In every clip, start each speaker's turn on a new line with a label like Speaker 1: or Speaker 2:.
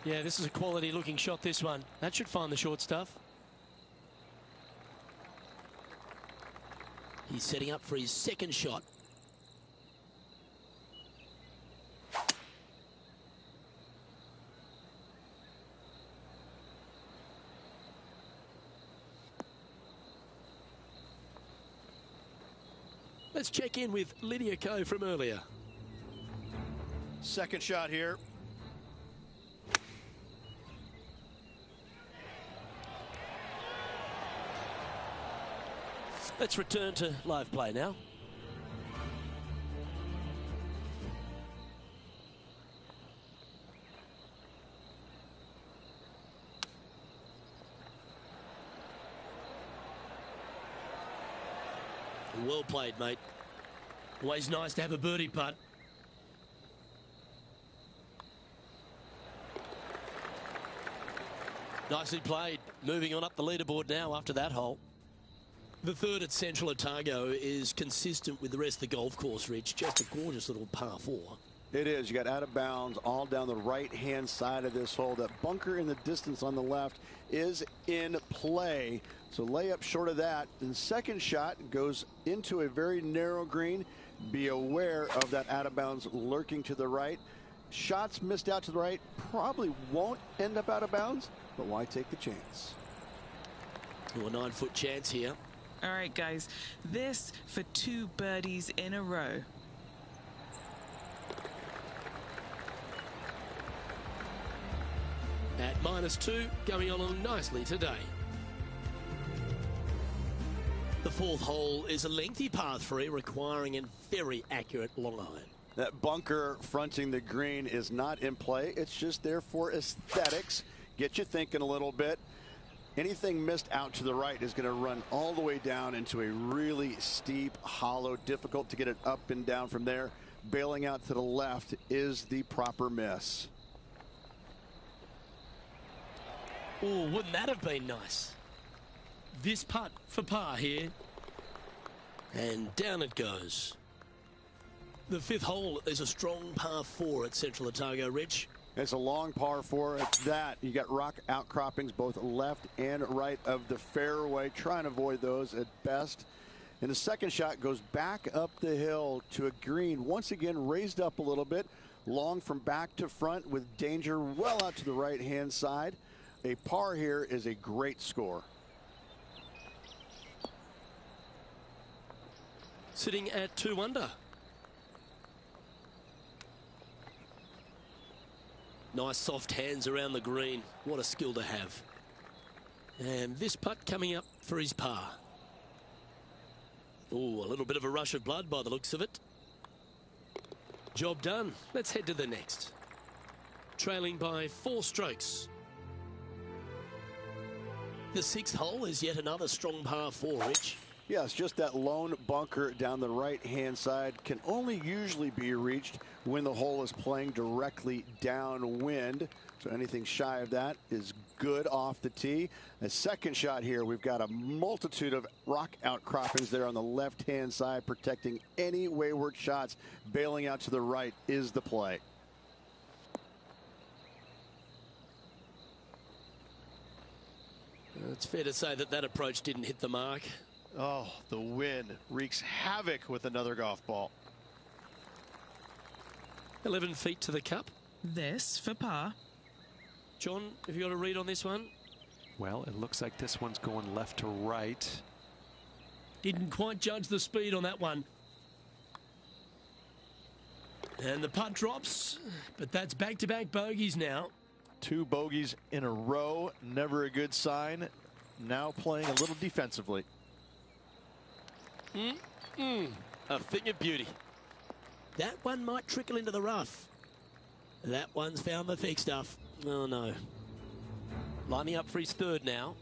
Speaker 1: Yeah, this is a quality looking shot, this one. That should find the short stuff.
Speaker 2: He's setting up for his second shot.
Speaker 1: Let's check in with Lydia Ko from earlier.
Speaker 3: Second shot here.
Speaker 1: Let's return to live play now. Well played, mate. Always nice to have a birdie putt. Nicely played. Moving on up the leaderboard now after that hole. The third at Central Otago is consistent with the rest of the golf course, Rich. Just a gorgeous little par 4.
Speaker 3: It is. You got out of bounds all down the right-hand side of this hole. That bunker in the distance on the left is in play. So layup short of that. And the second shot goes into a very narrow green. Be aware of that out of bounds lurking to the right. Shots missed out to the right probably won't end up out of bounds, but why take the chance?
Speaker 1: A 9-foot chance here.
Speaker 4: All right, guys, this for 2 birdies in a row.
Speaker 1: At -2, going along nicely today. The fourth hole is a lengthy par 3 requiring a very accurate long iron.
Speaker 3: That bunker fronting the green is not in play. It's just there for aesthetics. Get you thinking a little bit. Anything missed out to the right is going to run all the way down into a really steep hollow. Difficult to get it up and down from there. Bailing out to the left is the proper miss.
Speaker 1: Oh, wouldn't that have been nice? This putt for par here. And down it goes. The fifth hole is a strong par 4 at Central Otago, Rich.
Speaker 3: It's a long par 4 at that. You got rock outcroppings both left and right of the fairway. Try and avoid those at best. And the second shot goes back up the hill to a green. Once again raised up a little bit. Long from back to front with danger well out to the right-hand side. A par here is a great score.
Speaker 1: Sitting at 2 under. Nice soft hands around the green. What a skill to have. And this putt coming up for his par. Oh, a little bit of a rush of blood by the looks of it. Job done. Let's head to the next. Trailing by 4 strokes. The sixth hole is yet another strong par 4, Rich.
Speaker 3: Yes, just that lone bunker down the right-hand side can only usually be reached when the hole is playing directly downwind. So anything shy of that is good off the tee. A second shot here, we've got a multitude of rock outcroppings there on the left-hand side, protecting any wayward shots. Bailing out to the right is the play.
Speaker 1: It's fair to say that that approach didn't hit the mark.
Speaker 5: Oh, the wind wreaks havoc with another golf ball.
Speaker 1: 11 feet to the cup.
Speaker 4: This for par.
Speaker 1: John, have you got a read on this one?
Speaker 6: Well, it looks like this one's going left to right.
Speaker 1: Didn't quite judge the speed on that one. And the putt drops, but that's back-to-back bogeys now.
Speaker 5: 2 bogeys in a row, never a good sign. Now playing a little defensively.
Speaker 1: A thing of beauty. That one might trickle into the rough. That one's found the thick stuff. Oh, no. Lining up for his third now.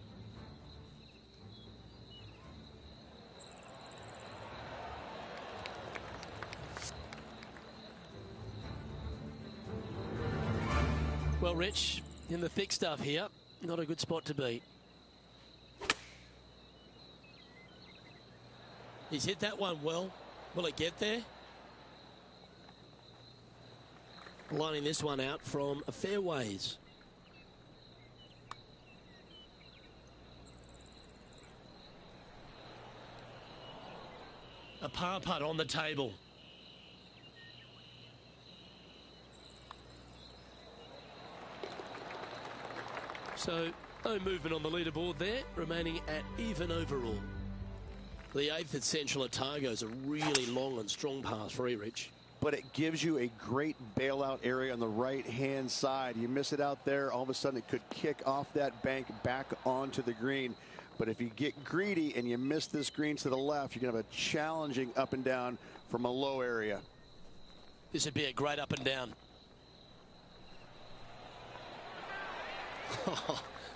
Speaker 1: Well, Rich, in the thick stuff here, not a good spot to be. He's hit that one well. Will it get there? Lining this one out from a fair ways. par putt on the table. So, no movement on the leaderboard there, remaining at even overall. The 8th at Central Otago is a really long and strong par 3, Rich.
Speaker 3: But it gives you a great bailout area on the right-hand side. You miss it out there, all of a sudden it could kick off that bank back onto the green. But if you get greedy and you miss this green to the left, you're going to have a challenging up and down from a low area.
Speaker 1: This would be a great up and down.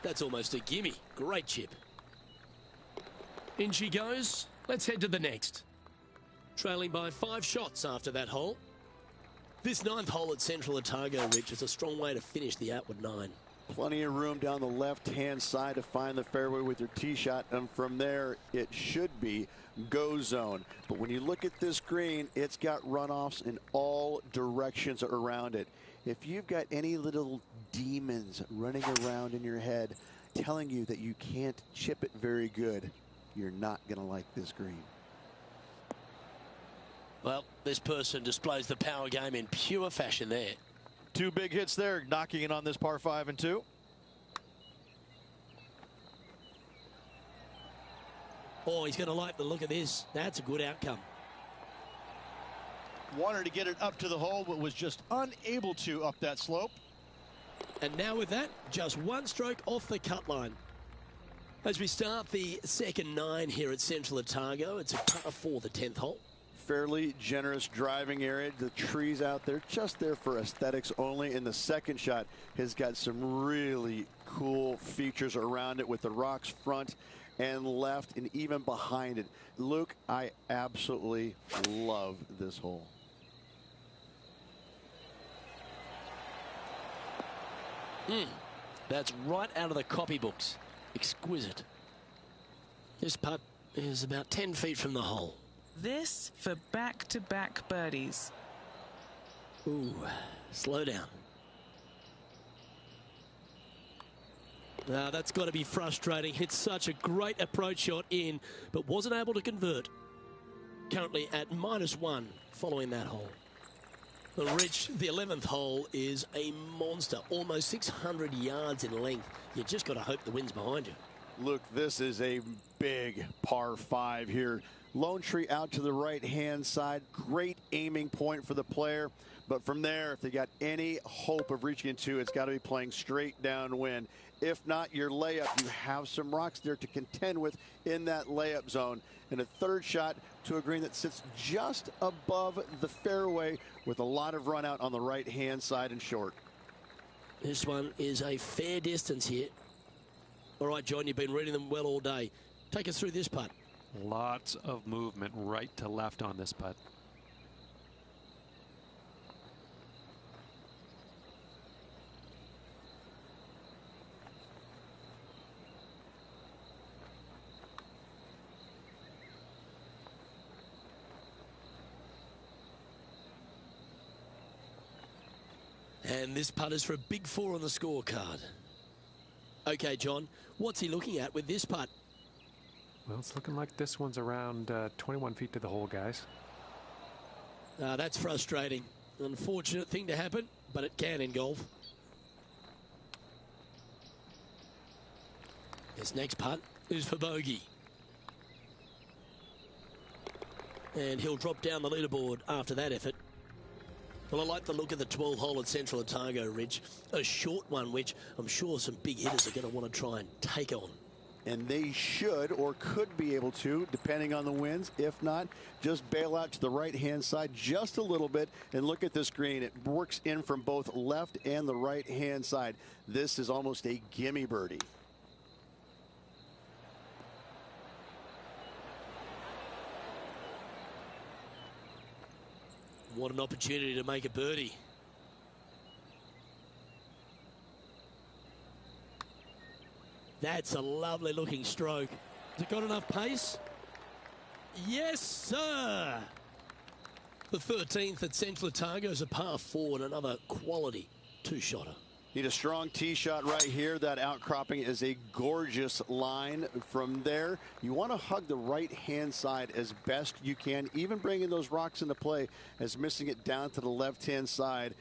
Speaker 1: That's almost a gimme. Great chip. In she goes. Let's head to the next. Trailing by 5 shots after that hole. This 9th hole at Central Otago, Rich, is a strong way to finish the outward 9.
Speaker 3: Plenty of room down the left-hand side to find the fairway with your tee shot, and from there it should be go zone. But when you look at this green, it's got runoffs in all directions around it. If you've got any little demons running around in your head telling you that you can't chip it very good, you're not going to like this green.
Speaker 1: Well, this person displays the power game in pure fashion there.
Speaker 5: 2 big hits there, knocking in on this par 5 and 2.
Speaker 1: Oh, he's going to like the look of this. That's a good outcome.
Speaker 5: Wanted to get it up to the hole, but was just unable to up that slope.
Speaker 1: And now with that, just 1 stroke off the cut line. As we start the second 9 here at Central Otago, it's a par 4, the 10th hole.
Speaker 3: Fairly generous driving area. The trees out there just there for aesthetics only. And the second shot has got some really cool features around it with the rocks front and left and even behind it. Luke, I absolutely love this hole.
Speaker 1: That's right out of the copybooks. Exquisite. This putt is about 10 feet from the hole.
Speaker 4: This for back-to-back birdies.
Speaker 1: Ooh, slow down. Now that's got to be frustrating. Hit such a great approach shot in, but wasn't able to convert. Currently at -1 following that hole. Well, Rich, the 11th hole is a monster, almost 600 yards in length. You just got to hope the wind's behind you.
Speaker 3: Look, this is a big par 5 here. Lone tree out to the right-hand side. Great aiming point for the player. But from there, if they got any hope of reaching into, it's got to be playing straight downwind. If not, your layup, you have some rocks there to contend with in that layup zone. And a third shot to a green that sits just above the fairway with a lot of run out on the right-hand side and short.
Speaker 1: This one is a fair distance here. All right, John, you've been reading them well all day. Take us through this putt.
Speaker 6: Lots of movement right to left on this putt.
Speaker 1: And this putt is for a big 4 on the scorecard. Okay, John, what's he looking at with this putt?
Speaker 6: Well, it's looking like this one's around 21 feet to the hole, guys.
Speaker 1: That's frustrating. Unfortunate thing to happen, but it can in golf. This next putt is for bogey. And he'll drop down the leaderboard after that effort. Well, I like the look of the 12th hole at Central Otago, Ridge. A short one, which I'm sure some big hitters are going to want to try and take on.
Speaker 3: And they should or could be able to, depending on the winds. If not, just bail out to the right-hand side just a little bit and look at this green. It works in from both left and the right-hand side. This is almost a gimme birdie.
Speaker 1: What an opportunity to make a birdie. That's a lovely looking stroke. Has it got enough pace? Yes, sir. The 13th at Central Otago is a par 4 and another quality 2-shotter.
Speaker 3: Need a strong tee shot right here. That outcropping is a gorgeous line. From there, you want to hug the right-hand side as best you can, even bringing those rocks into play, as missing it down to the left-hand side.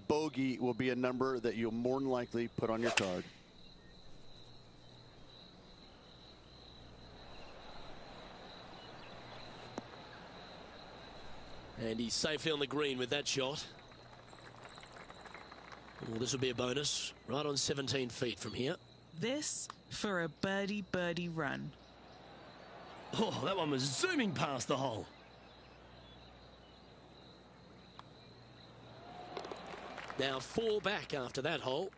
Speaker 3: Bogey will be a number that you'll more than likely put on your card.
Speaker 1: And he's safely on the green with that shot. Well, this will be a bonus. Right on 17 feet from here.
Speaker 4: This for a birdie run.
Speaker 1: Oh, that one was zooming past the hole. Now 4 back after that hole.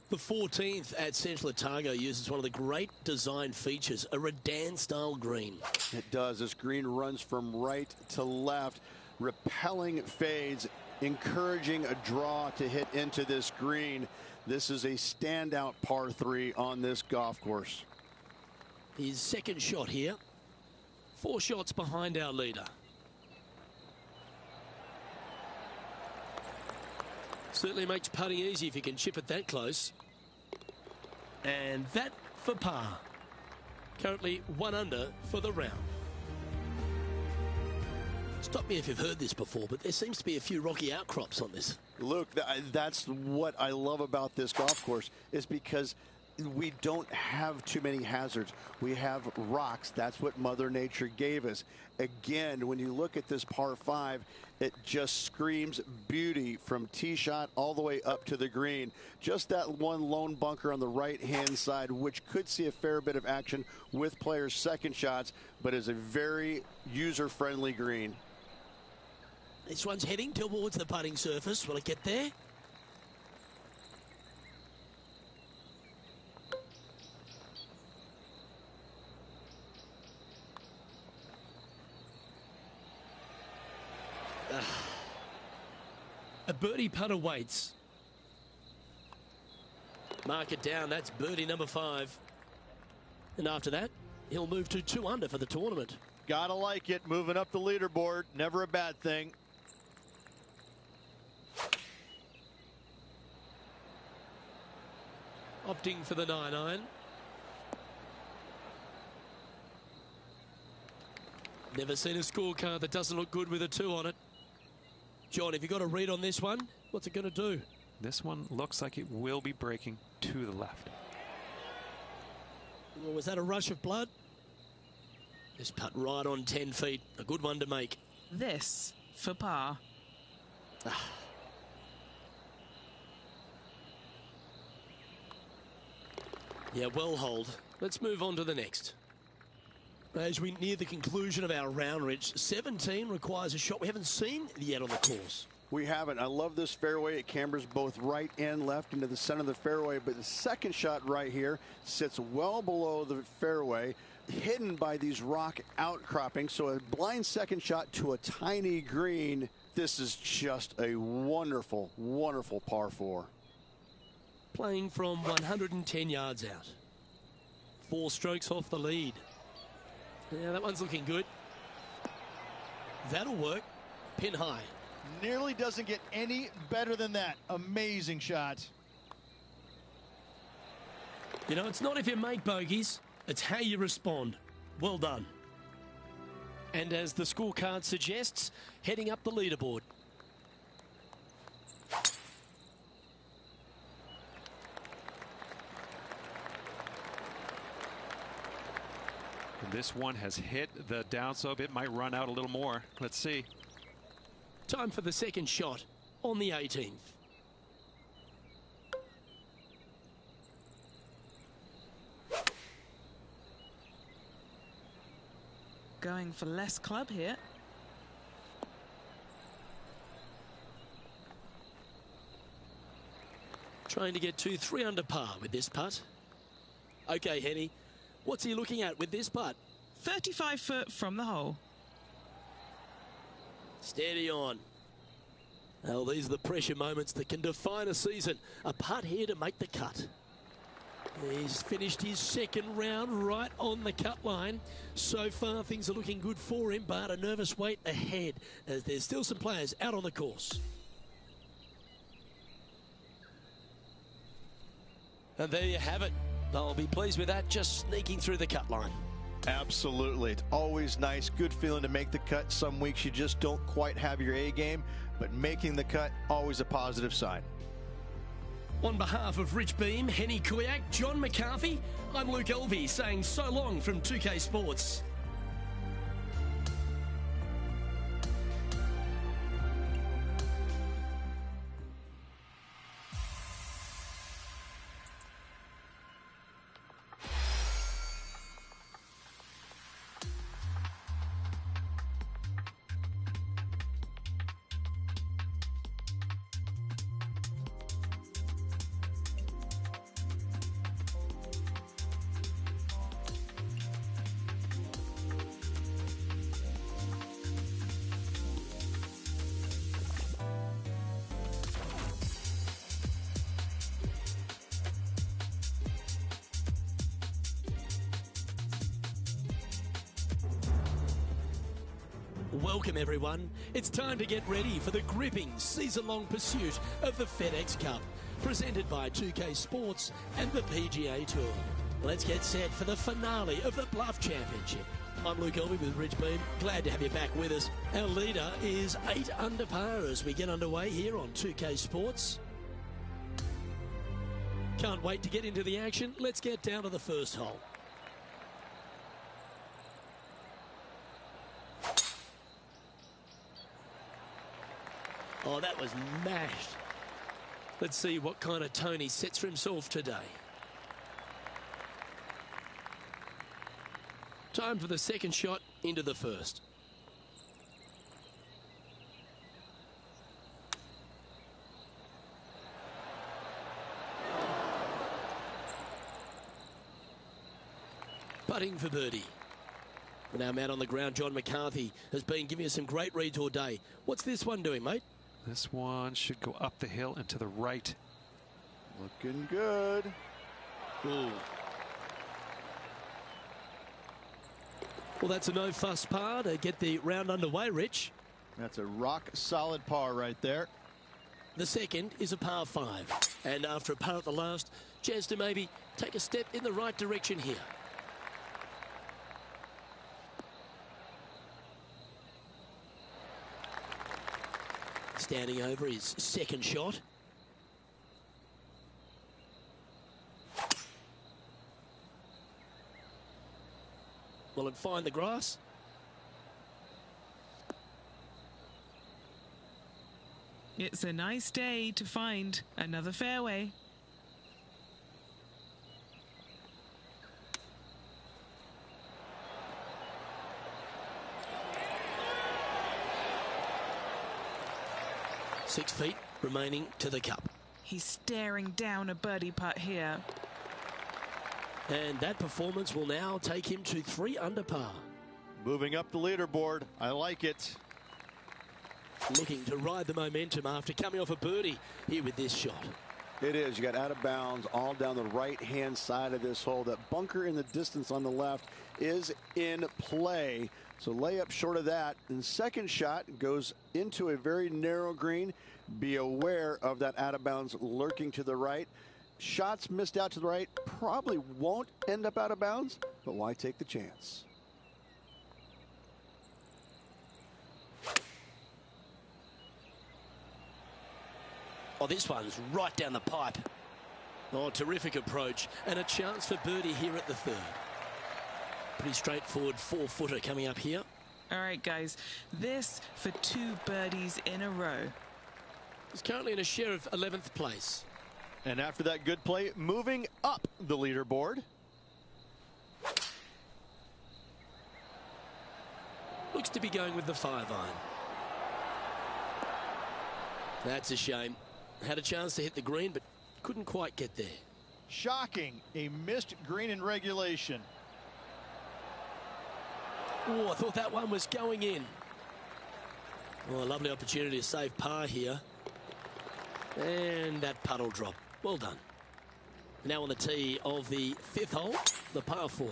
Speaker 1: The 14th at Central Otago uses one of the great design features, a Redan-style green.
Speaker 3: It does. This green runs from right to left, repelling fades, encouraging a draw to hit into this green. This is a standout par 3 on this golf course.
Speaker 1: His second shot here. 4 shots behind our leader. Certainly makes putting easy if you can chip it that close. And that for par. Currently 1 under for the round. Stop me if you've heard this before, but there seems to be a few rocky outcrops on this.
Speaker 3: Luke, that's what I love about this golf course, is because we don't have too many hazards. We have rocks. That's what Mother Nature gave us. Again, when you look at this par 5, it just screams beauty from tee shot all the way up to the green. Just that one lone bunker on the right-hand side, which could see a fair bit of action with players' second shots, but is a very user-friendly green.
Speaker 1: This one's heading towards the putting surface. Will it get there? A birdie putt awaits. Mark it down. That's birdie number 5. And after that, he'll move to 2 under for the tournament.
Speaker 5: Gotta like it. Moving up the leaderboard. Never a bad thing.
Speaker 1: Opting for the 9-iron. Never seen a scorecard that doesn't look good with a 2 on it. John, have you got a read on this one? What's it going to do?
Speaker 6: This one looks like it will be breaking to the left.
Speaker 1: Well, was that a rush of blood? This putt right on 10 feet. A good one to make.
Speaker 4: This for par.
Speaker 1: Yeah, well hold. Let's move on to the next. As we near the conclusion of our round, Rich, 17 requires a shot we haven't seen yet on the course.
Speaker 3: We haven't. I love this fairway. It cambers both right and left into the center of the fairway, but the second shot right here sits well below the fairway, hidden by these rock outcroppings. So a blind second shot to a tiny green. This is just a wonderful, wonderful par 4.
Speaker 1: Playing from 110 yards out. 4 strokes off the lead. Yeah, that one's looking good. That'll work. Pin high.
Speaker 5: Nearly doesn't get any better than that. Amazing shot.
Speaker 1: You know, it's not if you make bogeys, it's how you respond. Well done. And as the scorecard suggests, heading up the leaderboard.
Speaker 6: This one has hit the downslope. It might run out a little more. Let's see.
Speaker 1: Time for the second shot on the 18th.
Speaker 4: Going for less club here.
Speaker 1: Trying to get to 3 under par with this putt. Okay, Henny. What's he looking at with this putt?
Speaker 4: 35 foot from the hole.
Speaker 1: Steady on. Well, these are the pressure moments that can define a season. A putt here to make the cut. He's finished his second round right on the cut line. So far, things are looking good for him, but a nervous wait ahead as there's still some players out on the course. And there you have it. They'll be pleased with that, just sneaking through the cut line.
Speaker 5: Absolutely. It's always nice, good feeling to make the cut. Some weeks you just don't quite have your A game, but making the cut, always a positive sign.
Speaker 1: On behalf of Rich Beam, Henny Kuyak, John McCarthy, I'm Luke Elvey saying so long from 2K Sports. Welcome everyone. It's time to get ready for the gripping season-long pursuit of the FedEx Cup, presented by 2K Sports and the PGA Tour. Let's get set for the finale of the Bluff Championship. I'm Luke Elvey with Rich Beam. Glad to have you back with us. Our leader is 8 under par as we get underway here on 2K Sports. Can't wait to get into the action. Let's get down to the first hole. Oh, that was mashed. Let's see what kind of tone he sets for himself today. Time for the second shot into the first. Putting for birdie. And our man on the ground, John McCarthy, has been giving us some great reads all day. What's this one doing, mate?
Speaker 6: This one should go up the hill and to the right.
Speaker 5: Looking good.
Speaker 1: Ooh. Well, that's a no-fuss par to get the round underway, Rich.
Speaker 5: That's a rock-solid par right there.
Speaker 1: The second is a par 5. And after a par at the last, chance to maybe take a step in the right direction here. Standing over his second shot. Will it find the grass?
Speaker 4: It's a nice day to find another fairway.
Speaker 1: Six feet remaining to the cup.
Speaker 4: He's staring down a birdie putt here.
Speaker 1: And that performance will now take him to 3 under par.
Speaker 5: Moving up the leaderboard. I like it.
Speaker 1: Looking to ride the momentum after coming off a birdie here with this shot.
Speaker 3: It is. You got out of bounds all down the right-hand side of this hole. That bunker in the distance on the left is in play. So layup short of that. And second shot goes into a very narrow green. Be aware of that out of bounds lurking to the right. Shots missed out to the right probably won't end up out of bounds, but why take the chance?
Speaker 1: Oh, this one's right down the pipe. Oh, terrific approach. And a chance for birdie here at the third. Pretty straightforward 4-footer coming up here.
Speaker 4: All right, guys, this for 2 birdies in a row.
Speaker 1: He's currently in a share of 11th place.
Speaker 5: And after that good play, moving up the leaderboard.
Speaker 1: Looks to be going with the 5-iron. That's a shame. Had a chance to hit the green, but couldn't quite get there.
Speaker 5: Shocking. A missed green in regulation.
Speaker 1: Oh, I thought that one was going in. Oh, a lovely opportunity to save par here. And that putt will drop. Well done. Now on the tee of the 5th hole, the par 4.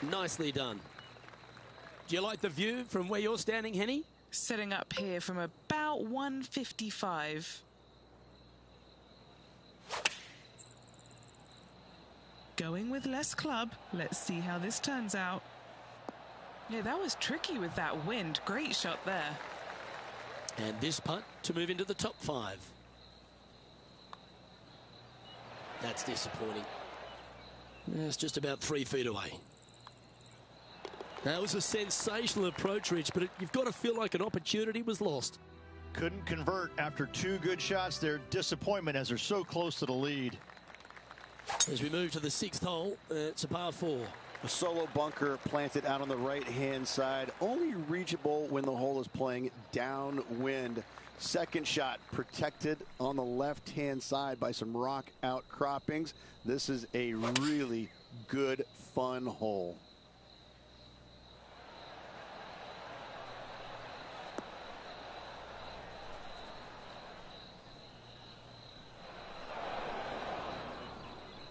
Speaker 1: Nicely done. Do you like the view from where you're standing, Henny?
Speaker 4: Setting up here from about 155. Going with less club. Let's see how this turns out. Yeah, that was tricky with that wind. Great shot there.
Speaker 1: And this putt to move into the top 5. That's disappointing. It's just about 3 feet away. That was a sensational approach, Rich, but you've got to feel like an opportunity was lost.
Speaker 5: Couldn't convert after 2 good shots there. Disappointment as they're so close to the lead.
Speaker 1: As we move to the 6th hole, it's a par 4.
Speaker 3: A solo bunker planted out on the right-hand side, only reachable when the hole is playing downwind. Second shot protected on the left-hand side by some rock outcroppings. This is a really good, fun hole.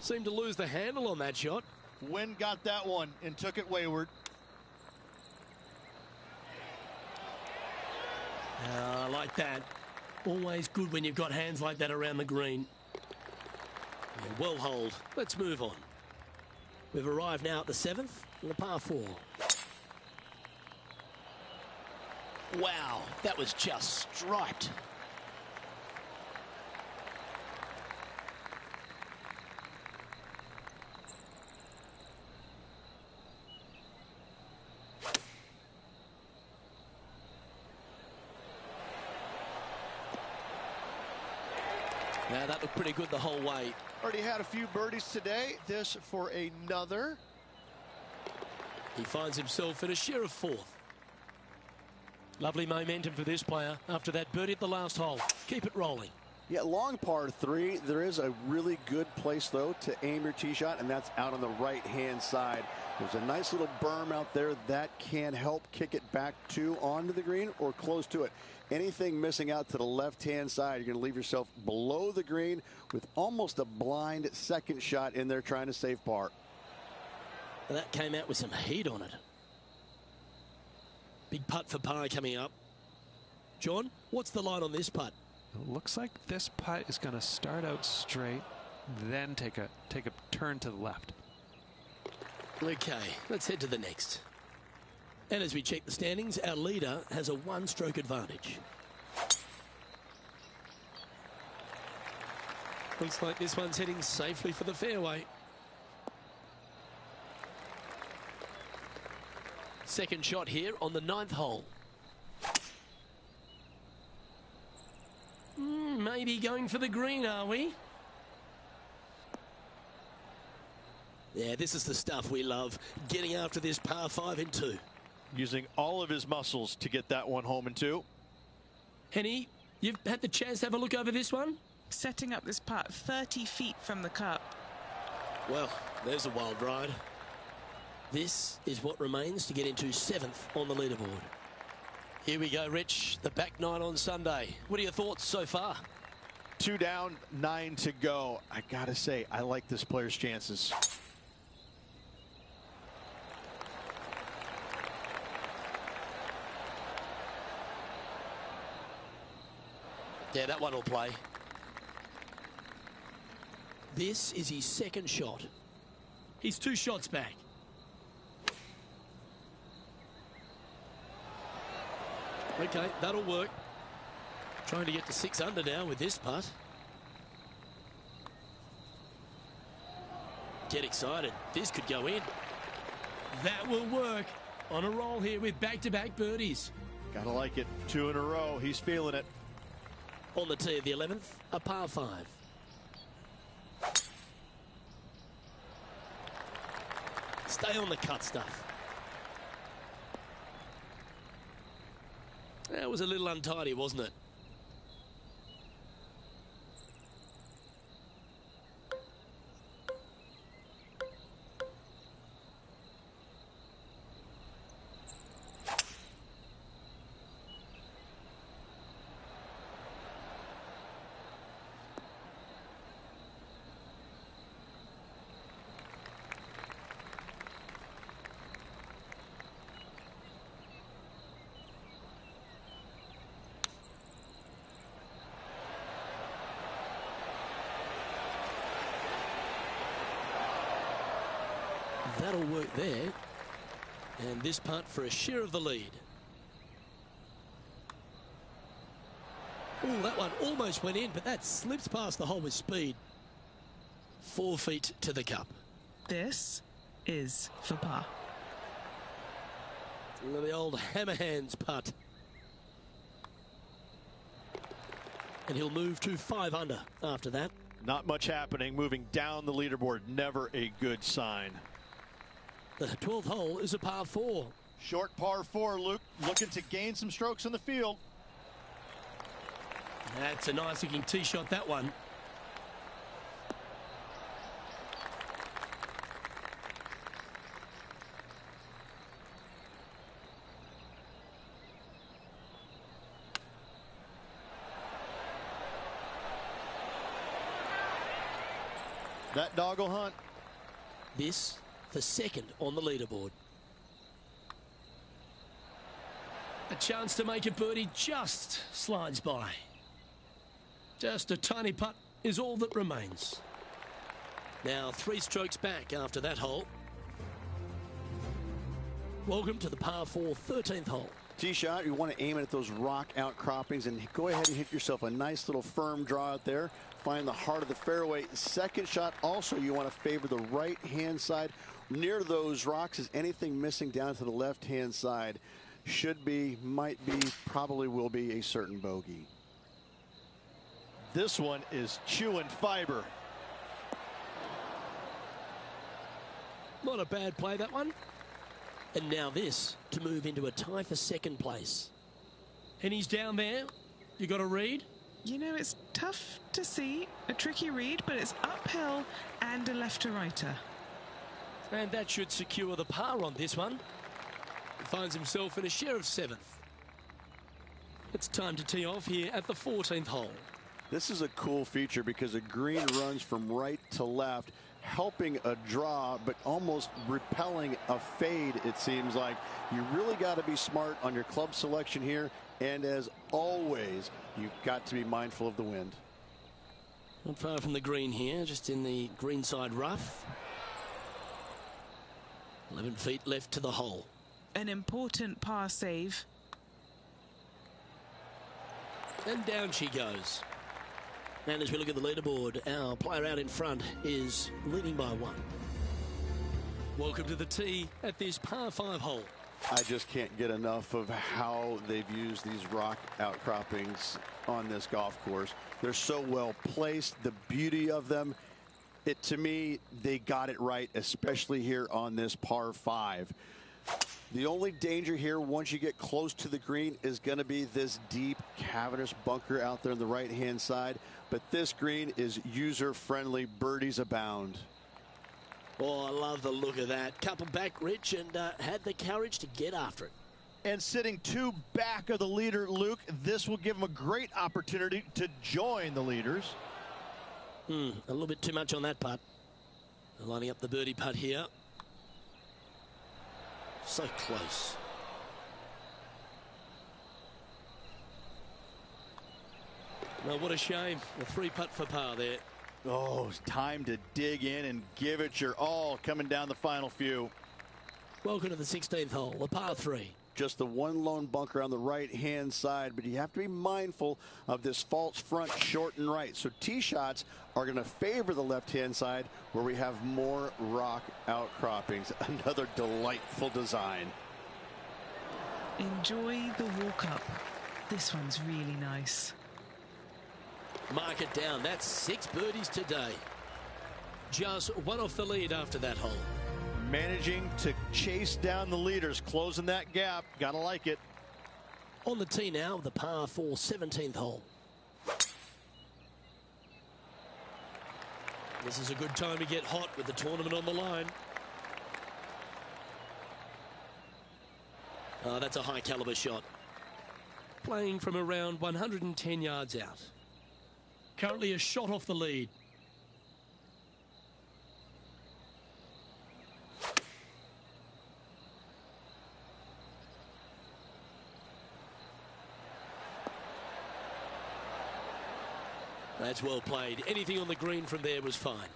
Speaker 1: Seemed to lose the handle on that shot.
Speaker 5: Wind got that one and took it wayward.
Speaker 1: I like that. Always good when you've got hands like that around the green. Yeah, well holed. Let's move on. We've arrived now at the 7th and the par 4. Wow, that was just striped. Now that looked pretty good the whole way.
Speaker 5: Already had a few birdies today. This for another.
Speaker 1: He finds himself in a share of 4th. Lovely momentum for this player after that birdie at the last hole. Keep it rolling.
Speaker 3: Yeah, long par 3. There is a really good place, though, to aim your tee shot, and that's out on the right-hand side. There's a nice little berm out there that can help kick it back to onto the green or close to it. Anything missing out to the left-hand side, you're going to leave yourself below the green with almost a blind second shot in there trying to save par.
Speaker 1: And that came out with some heat on it. Big putt for par coming up. John, what's the line on this putt?
Speaker 6: It looks like this putt is going to start out straight, then take a turn to the left.
Speaker 1: Okay, let's head to the next. And as we check the standings, our leader has a 1-stroke advantage. Looks like this one's heading safely for the fairway. Second shot here on the 9th hole. Maybe going for the green, are we? Yeah, this is the stuff we love. Getting after this par 5 in 2.
Speaker 5: Using all of his muscles to get that one home in 2.
Speaker 1: Henny, you've had the chance to have a look over this one?
Speaker 4: Setting up this putt 30 feet from the cup.
Speaker 1: Well, there's a wild ride. This is what remains to get into 7th on the leaderboard. Here we go, Rich. The back 9 on Sunday. What are your thoughts so far?
Speaker 5: 2 down, 9 to go. I gotta say, I like this player's chances.
Speaker 1: Yeah, that one will play. This is his second shot. He's 2 shots back. Okay, that'll work. Trying to get to 6 under now with this putt. Get excited. This could go in. That will work. On a roll here with back-to-back birdies.
Speaker 5: Gotta like it. 2 in a row. He's feeling it.
Speaker 1: On the tee of the 11th, a par 5. Stay on the cut stuff. That was a little untidy, wasn't it?
Speaker 2: that'll work there. And this putt for a share of the lead. Oh, that one almost went in, but that slips past the hole with speed. 4 feet to the cup.
Speaker 4: This is for par.
Speaker 2: The old hammer hands putt. And he'll move to 5 under after that.
Speaker 5: Not much happening. Moving down the leaderboard, never a good sign.
Speaker 2: The 12th hole is a par 4.
Speaker 5: Short par 4, Luke, looking to gain some strokes in the field.
Speaker 2: That's a nice looking tee shot, that one.
Speaker 5: That doggle hunt.
Speaker 2: This for second on the leaderboard. A chance to make a birdie just slides by. Just a tiny putt is all that remains. Now 3 strokes back after that hole. Welcome to the par 4 13th hole.
Speaker 3: Tee shot, you want to aim it at those rock outcroppings and go ahead and hit yourself a nice little firm draw out there. Find the heart of the fairway. Second shot, also you want to favor the right hand side. Near those rocks is anything missing down to the left hand side. Should be, might be, probably will be a certain bogey.
Speaker 5: This one is chewing fiber.
Speaker 2: Not a bad play, that one. And now this to move into a tie for second place. And he's down there. You got a read?
Speaker 4: You know, it's tough to see, a tricky read, but it's uphill and a left to righter.
Speaker 2: And that should secure the par on this one. He finds himself in a share of 7th. It's time to tee off here at the 14th hole.
Speaker 3: This is a cool feature because the green runs from right to left, helping a draw, but almost repelling a fade, it seems like. You really got to be smart on your club selection here. And as always, you've got to be mindful of the wind.
Speaker 2: Not far from the green here, just in the greenside rough. 11 feet left to the hole.
Speaker 4: An important par save.
Speaker 2: And down she goes. And as we look at the leaderboard, our player out in front is leading by 1. Welcome to the tee at this par 5 hole.
Speaker 3: I just can't get enough of how they've used these rock outcroppings on this golf course. They're so well placed, the beauty of them. To me, they got it right, especially here on this par 5. The only danger here once you get close to the green is going to be this deep cavernous bunker out there on the right hand side. But this green is user friendly. Birdies abound.
Speaker 2: Oh, I love the look of that. Couple back, Rich, and had the courage to get after it.
Speaker 5: And sitting 2 back of the leader, Luke, this will give him a great opportunity to join the leaders.
Speaker 2: A little bit too much on that putt. Lining up the birdie putt here. So close. Well, what a shame. A 3 putt for par there.
Speaker 5: Oh, it's time to dig in and give it your all coming down the final few.
Speaker 2: Welcome to the 16th hole, a par 3.
Speaker 3: Just the one lone bunker on the right hand side, but you have to be mindful of this false front short and right. So tee shots are going to favor the left hand side where we have more rock outcroppings. Another delightful design.
Speaker 4: Enjoy the walk up. This one's really nice.
Speaker 2: Mark it down. That's 6 birdies today. Just 1 off the lead after that hole.
Speaker 5: Managing to chase down the leaders, closing that gap. Gotta like it.
Speaker 2: On the tee now, the par 4 17th hole. This is a good time to get hot with the tournament on the line. Oh, that's a high caliber shot. Playing from around 110 yards out. Currently a shot off the lead. That's well played. Anything on the green from there was fine.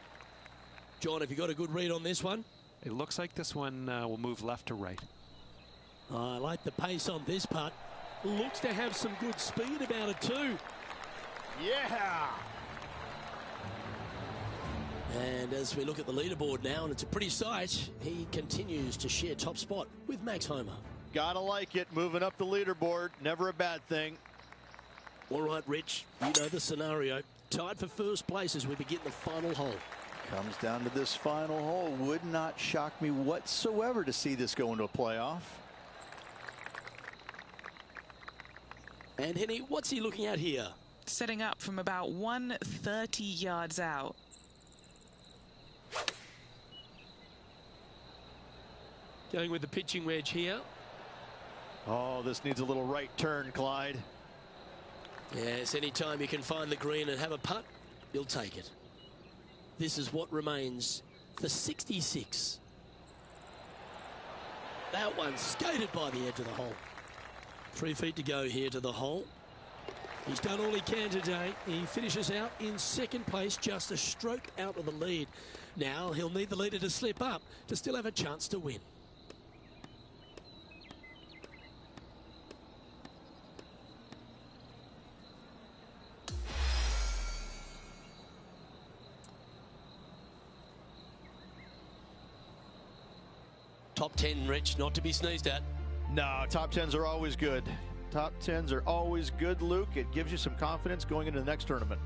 Speaker 2: John, have you got a good read on this one?
Speaker 6: It looks like this one will move left to right.
Speaker 2: I like the pace on this putt. Looks to have some good speed about it too.
Speaker 3: Yeah!
Speaker 2: And as we look at the leaderboard now, and it's a pretty sight, he continues to share top spot with Max Homa.
Speaker 5: Gotta like it. Moving up the leaderboard. Never a bad thing.
Speaker 2: All right, Rich, you know the scenario. Tied for first place as we begin the final hole.
Speaker 3: Comes down to this final hole. Would not shock me whatsoever to see this go into a playoff.
Speaker 2: And Henny, what's he looking at here?
Speaker 4: Setting up from about 130 yards out.
Speaker 2: Going with the pitching wedge here.
Speaker 5: Oh, this needs a little right turn, Clyde.
Speaker 2: Yes, anytime you can find the green and have a putt, you'll take it. This is what remains for 66. That one skated by the edge of the hole. 3 feet to go here to the hole. He's done all he can today. He finishes out in second place, just a stroke out of the lead. Now he'll need the leader to slip up to still have a chance to win. Top 10, Rich, not to be sneezed at.
Speaker 5: No, top 10s are always good. Top 10s are always good, Luke. It gives you some confidence going into the next tournament.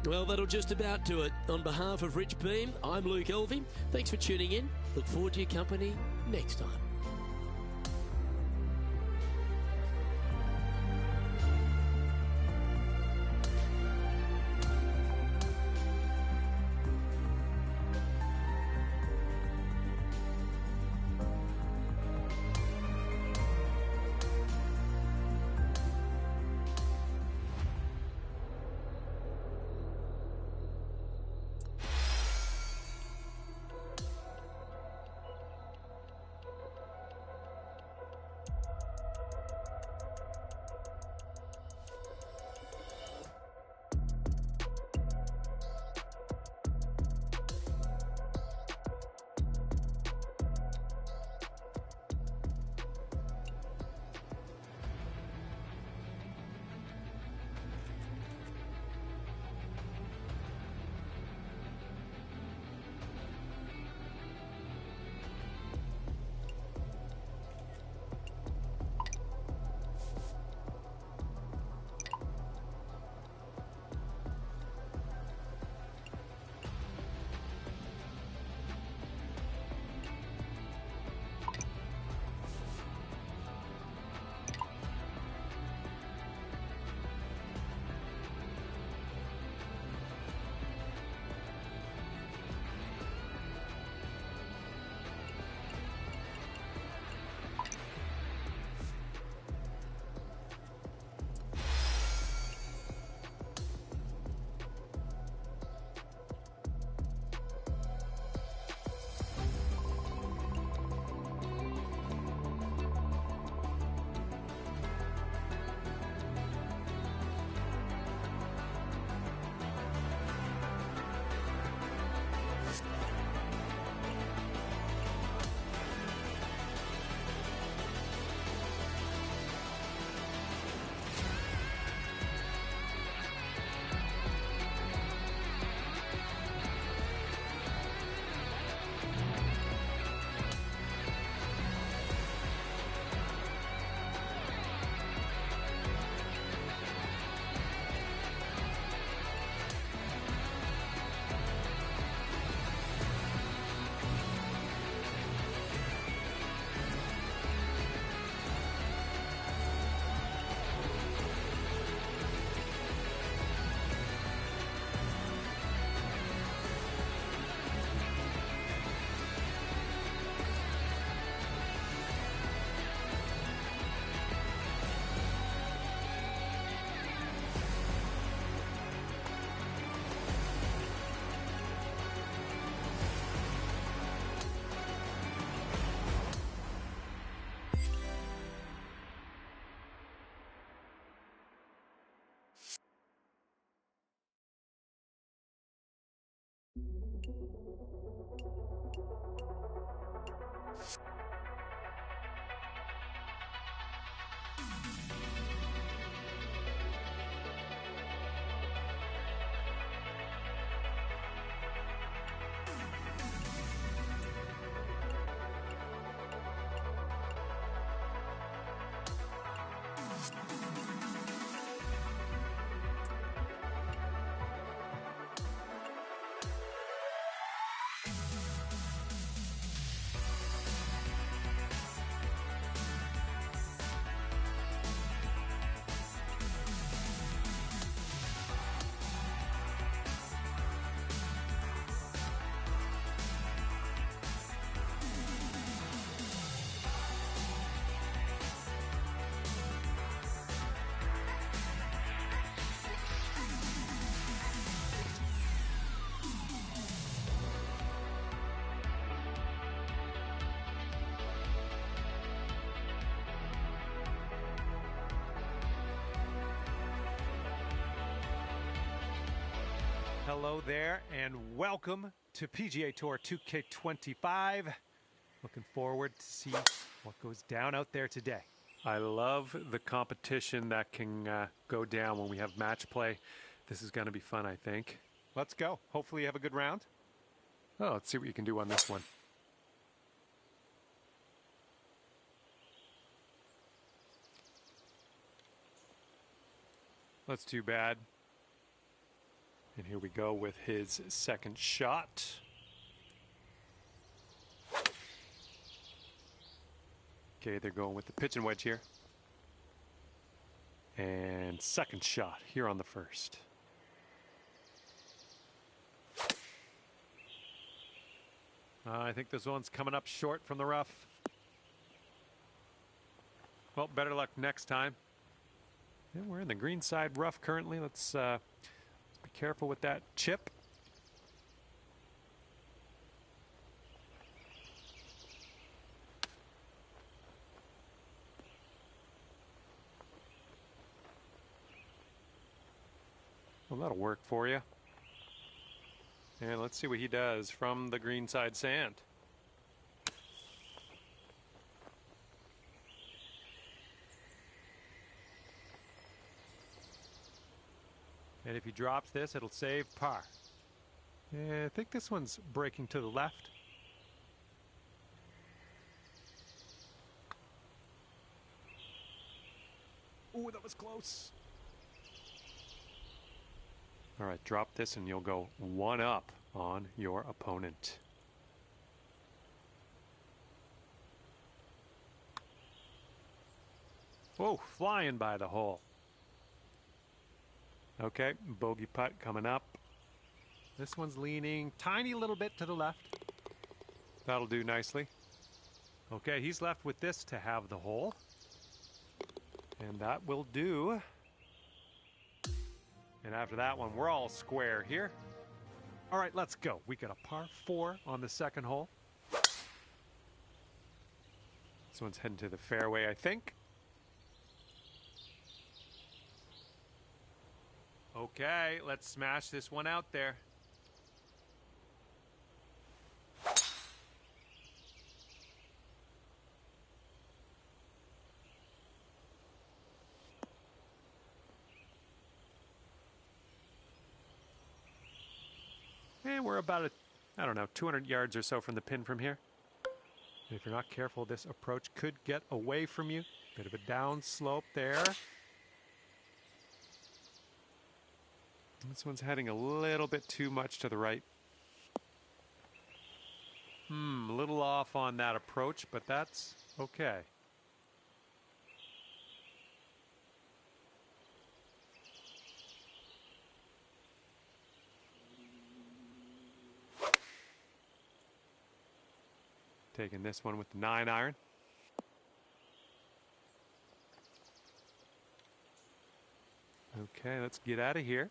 Speaker 2: Well, that'll just about do it. On behalf of Rich Beam, I'm Luke Elvey. Thanks for tuning in. Look forward to your company next time.
Speaker 7: Hello there, and welcome to PGA Tour 2K25. Looking forward to see what goes down out there today.
Speaker 6: I love the competition that can go down when we have match play. This is going to be fun, I think.
Speaker 7: Let's go. Hopefully you have a good round.
Speaker 6: Oh, let's see what you can do on this one. That's too bad. And here we go with his second shot. Okay, they're going with the pitch and wedge here. And second shot here on the first. I think this one's coming up short from the rough. Well, better luck next time. Yeah, we're in the green side rough currently. Let's be careful with that chip. Well, that'll work for you. And let's see what he does from the green side sand. And if he drops this, it'll save par. Yeah, I think this one's breaking to the left. Ooh, that was close. All right, drop this and you'll go one up on your opponent. Whoa, flying by the hole. Okay, bogey putt coming up. This one's leaning tiny little bit to the left. That'll do nicely. Okay, he's left with this to have the hole. And that will do. And after that one, we're all square here. All right, let's go. We got a par 4 on the second hole. This one's heading to the fairway, I think. Okay, let's smash this one out there. And we're about, I don't know, 200 yards or so from the pin from here. And if you're not careful, this approach could get away from you. Bit of a down slope there. This one's heading a little bit too much to the right. A little off on that approach, but that's okay. Taking this one with the 9-iron. Okay, let's get out of here.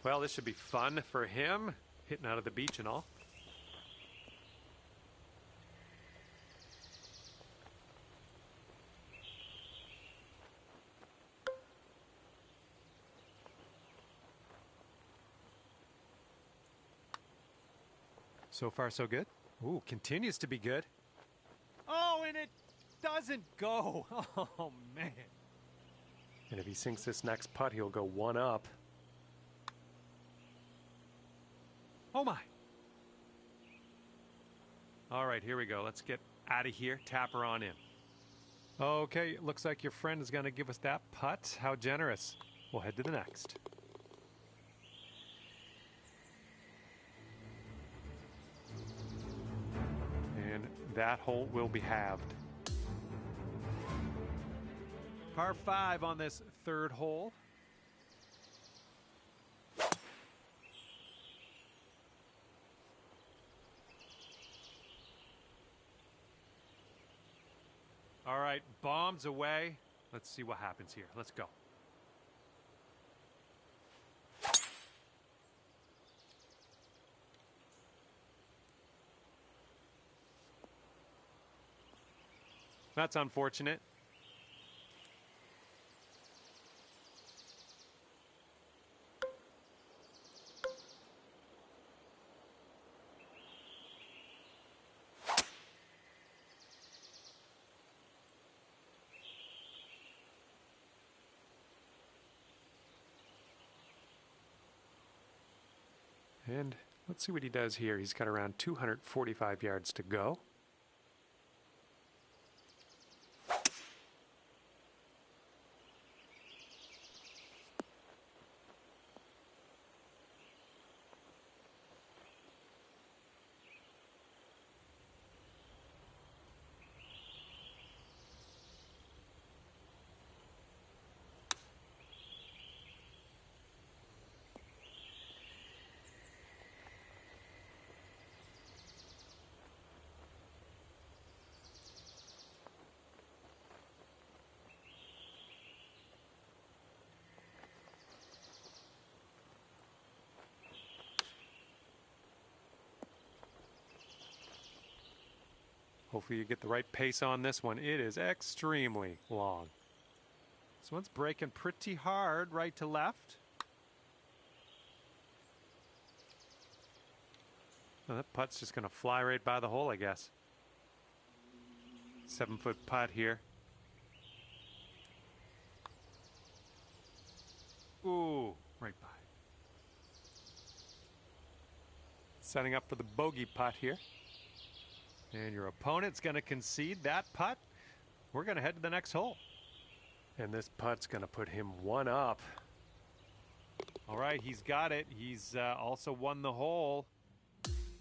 Speaker 6: Well, this should be fun for him, hitting out of the beach and all. So far, so good. Ooh, continues to be good. Oh, and it doesn't go. Oh, man. And if he sinks this next putt, he'll go one up. Oh my. All right, here we go. Let's get out of here. Tap her on in. Okay, it looks like your friend is going to give us that putt. How generous. We'll head to the next. And that hole will be halved. Par 5 on this third hole. All right, bombs away. Let's see what happens here. Let's go. That's unfortunate. And let's see what he does here. He's got around 245 yards to go. Hopefully you get the right pace on this one. It is extremely long. This one's breaking pretty hard right to left. Well, that putt's just going to fly right by the hole, I guess. 7-foot putt here. Ooh, right by. Setting up for the bogey putt here. And your opponent's going to concede that putt. We're going to head to the next hole. And this putt's going to put him one up. All right, he's got it. He's also won the hole.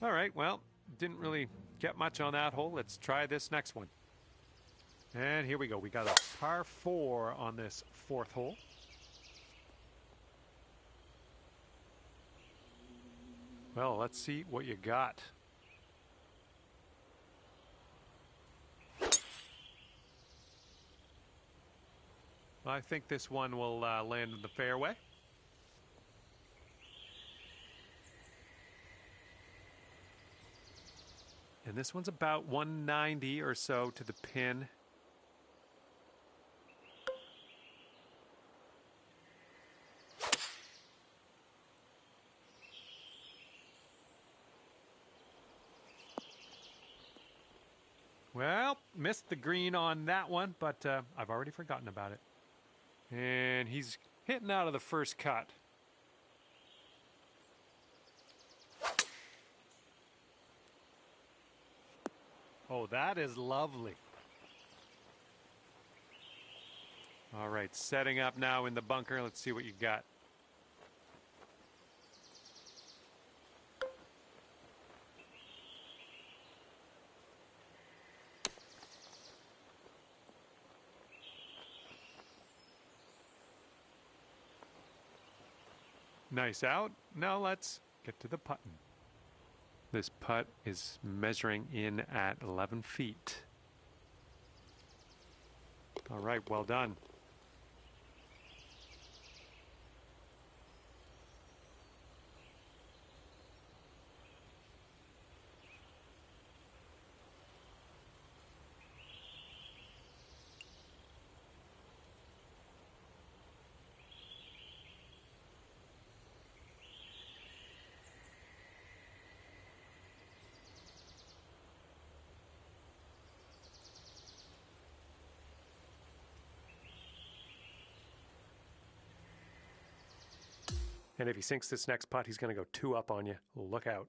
Speaker 6: All right, well, didn't really get much on that hole. Let's try this next one. And here we go. We got a par 4 on this fourth hole. Well, let's see what you got. I think this one will land in the fairway. And this one's about 190 or so to the pin. Well, missed the green on that one, but I've already forgotten about it. And he's hitting out of the first cut. Oh, that is lovely. All right, setting up now in the bunker. Let's see what you got. Nice out. Now let's get to the putting. This putt is measuring in at 11 feet. All right, well done. And if he sinks this next putt, he's going to go 2 up on you. Look out.